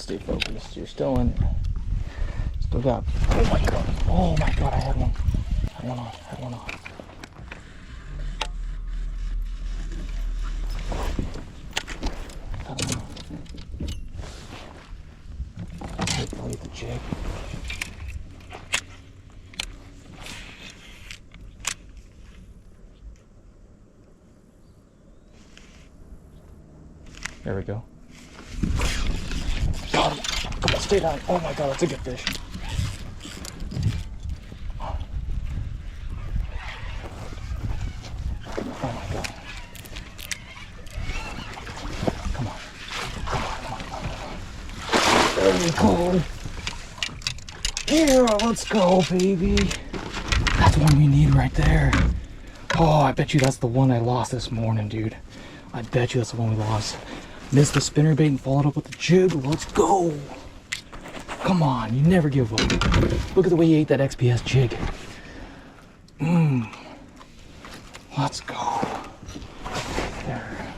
Stay focused. You're still in it. Still got. Oh my god. Oh my god. I had one. Had one on. Had one on. Got one on. Hopefully the jig. There we go. Got him. Come on, stay down. Oh my god, that's a good fish. Oh my god. Come on. Come on, come on, come on. There we go. Yeah, let's go, baby. That's one we need right there. Oh, I bet you that's the one I lost this morning, dude. I bet you that's the one we lost. Missed the spinnerbait and followed up with the jig. Let's go. Come on, you never give up. Look at the way he ate that XPS jig. Let's go. There.